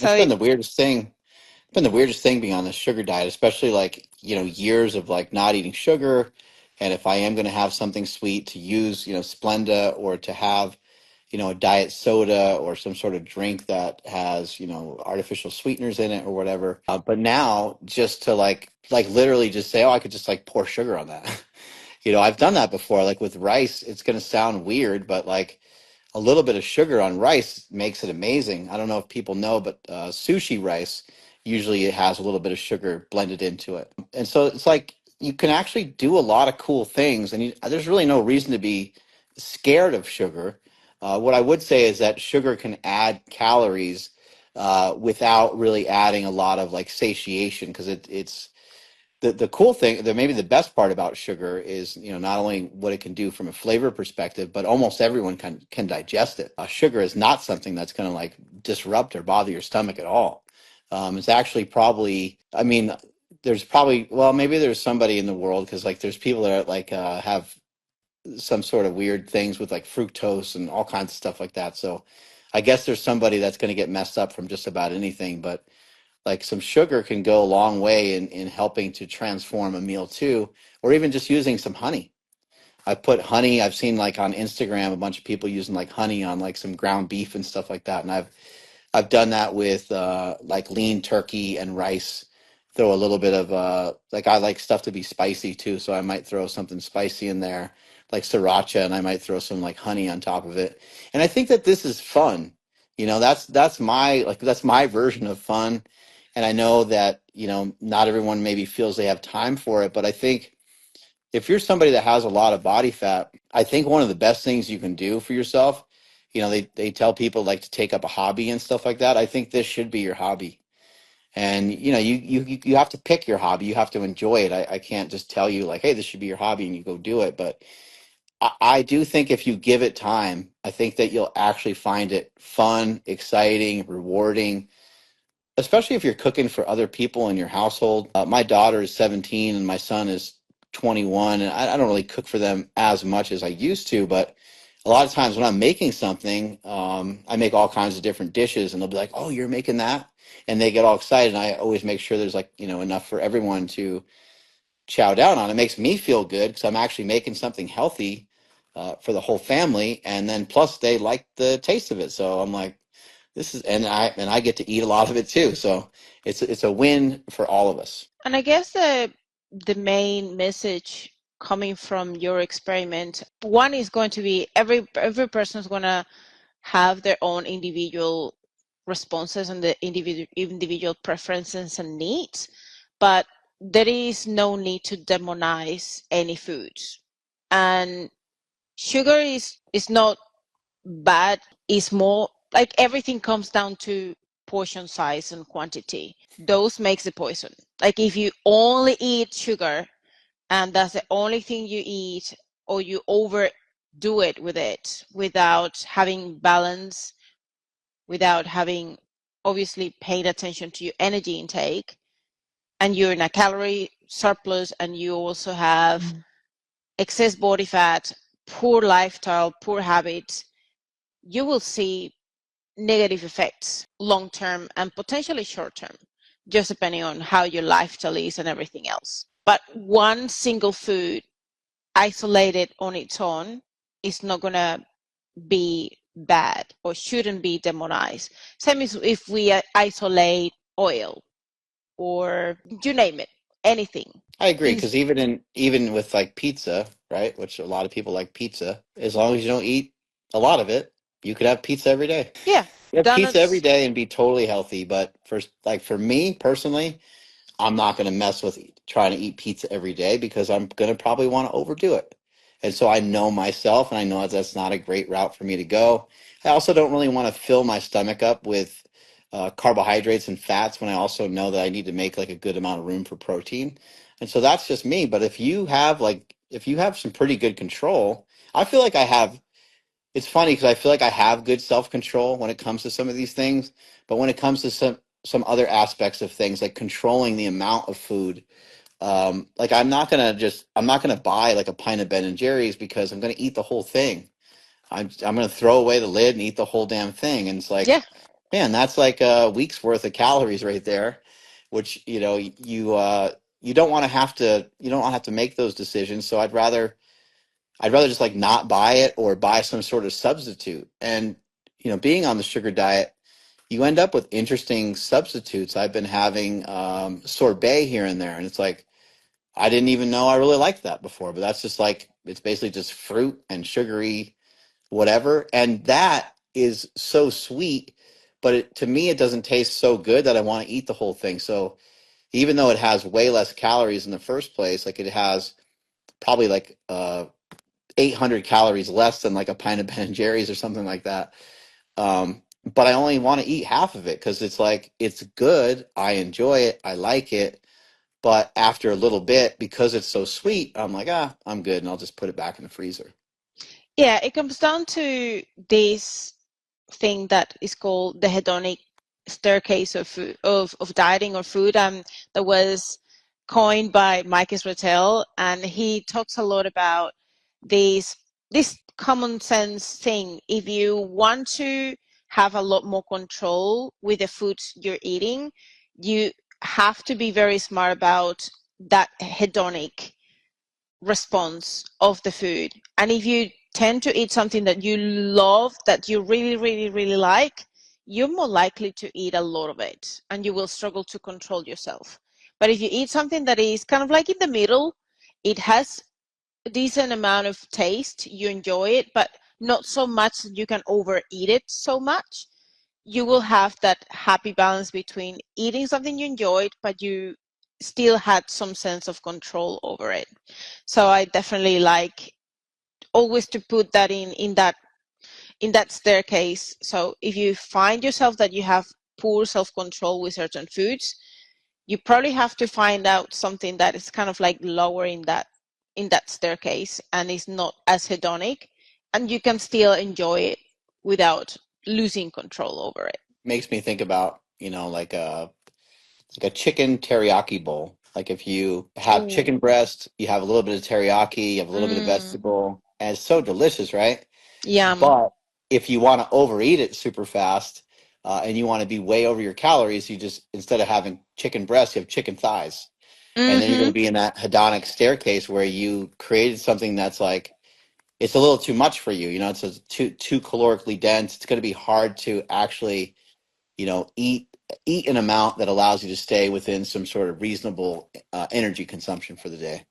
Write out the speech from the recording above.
It's So been the weirdest thing being on the sugar diet, especially like, years of like not eating sugar. And if I am going to have something sweet, to use, Splenda, or to have, a diet soda or some sort of drink that has, artificial sweeteners in it or whatever. But now just to like literally just say, oh, I could just like pour sugar on that. I've done that before. Like with rice, it's going to sound weird, but like a little bit of sugar on rice makes it amazing. I don't know if people know, but sushi rice usually it has a little bit of sugar blended into it. And so it's like you can actually do a lot of cool things, and there's really no reason to be scared of sugar. What I would say is that sugar can add calories without really adding a lot of like satiation, because it's the cool thing, maybe the best part about sugar is, not only what it can do from a flavor perspective, but almost everyone can digest it. Sugar is not something that's going to like disrupt or bother your stomach at all. It's actually probably, I mean, there's probably, well, maybe there's somebody in the world, because like there's people that are like have some sort of weird things with like fructose and all kinds of stuff like that. So I guess there's somebody that's going to get messed up from just about anything, but like some sugar can go a long way in helping to transform a meal too, or even just using some honey. I put honey, I've seen like on Instagram a bunch of people using like honey on like some ground beef and stuff like that. And I've done that with like lean turkey and rice. Throw a little bit of like, I like stuff to be spicy too, so I might throw something spicy in there, like sriracha, and I might throw some like honey on top of it. And I think that this is fun. That's my version of fun. And I know that, not everyone maybe feels they have time for it, but I think if you're somebody that has a lot of body fat, I think one of the best things you can do for yourself, they tell people like to take up a hobby and stuff like that. I think this should be your hobby. And you have to pick your hobby. You have to enjoy it. I can't just tell you like, hey, this should be your hobby and you go do it. But I do think if you give it time, I think that you'll actually find it fun, exciting, rewarding, especially if you're cooking for other people in your household. My daughter is 17 and my son is 21, and I don't really cook for them as much as I used to, but a lot of times when I'm making something, I make all kinds of different dishes, and they'll be like, oh, you're making that? And they get all excited, and I always make sure there's like, enough for everyone to chow down on. It makes me feel good because I'm actually making something healthy for the whole family, and then plus they like the taste of it. So I'm like, this is, and I get to eat a lot of it too. So it's a win for all of us. and I guess the main message coming from your experiment, one is going to be every person is going to have their own individual responses and the individual preferences and needs, but there is no need to demonize any foods. And sugar is not bad. It's more like everything comes down to portion size and quantity. Those makes the poison. Like if you only eat sugar and that's the only thing you eat, or you overdo it with it without having balance, without having obviously paid attention to your energy intake, and you're in a calorie surplus, and you also have excess body fat, poor lifestyle, poor habits, you will see negative effects long term and potentially short term, just depending on how your lifestyle is and everything else. But one single food isolated on its own is not going to be bad or shouldn't be demonized. Same as if we isolate oil or you name it, anything. I agree, because even with like pizza, right, which a lot of people like pizza, as long as you don't eat a lot of it, you could have pizza every day. Yeah, You have pizza every donuts. day and be totally healthy. But for me personally, I'm not going to mess with trying to eat pizza every day, because I'm going to probably want to overdo it. And so I know myself, and I know that's not a great route for me to go. I also don't really want to fill my stomach up with carbohydrates and fats, when I also know that I need to make like a good amount of room for protein. And so that's just me. But if you have some pretty good control, I feel like I have. It's funny because I feel like I have good self-control when it comes to some of these things, but when it comes to some other aspects of things, like controlling the amount of food, like I'm not gonna buy like a pint of Ben and Jerry's because I'm gonna eat the whole thing. I'm gonna throw away the lid and eat the whole damn thing. And it's like, Yeah, Man, that's like a week's worth of calories right there, which you don't want to have to you don't want to have to make those decisions. So I'd rather just like not buy it or buy some sort of substitute. And being on the sugar diet, you end up with interesting substitutes. I've been having sorbet here and there, and it's like I didn't even know I really liked that before. But that's just like it's basically just fruit and sugary whatever, and that is so sweet. But to me, it doesn't taste so good that I want to eat the whole thing. So even though it has way less calories in the first place, like it has probably like 800 calories less than like a pint of Ben and Jerry's or something like that. But I only want to eat half of it because it's like it's good. I enjoy it. I like it. But after a little bit, because it's so sweet, I'm like, I'm good, and I'll just put it back in the freezer. Yeah, it comes down to this thing that is called the hedonic staircase of food, of dieting or food, that was coined by Mike Israetel, and he talks a lot about this common sense thing. If you want to have a lot more control with the foods you're eating, you have to be very smart about that hedonic response of the food. And if you tend to eat something that you love, that you really, really, really like, you're more likely to eat a lot of it and you will struggle to control yourself. But if you eat something that is kind of like in the middle, it has a decent amount of taste, you enjoy it, but not so much that you can overeat it so much, you will have that happy balance between eating something you enjoyed, but you still had some sense of control over it. So I definitely like always to put that in that staircase. So if you find yourself that you have poor self-control with certain foods, you probably have to find out something that is kind of like lower in that staircase and is not as hedonic, and you can still enjoy it without losing control over it. Makes me think about like a chicken teriyaki bowl. Like if you have Ooh. chicken breast, you have a little bit of teriyaki, you have a little bit of Mm, vegetable, and it's so delicious, right? yum. But if you want to overeat it super fast, and you want to be way over your calories, you just instead of having chicken breast, you have chicken thighs, and then you're going to Mm-hmm. be in that hedonic staircase where you created something that's like it's a little too much for you. It's too calorically dense. It's going to be hard to actually eat an amount that allows you to stay within some sort of reasonable energy consumption for the day.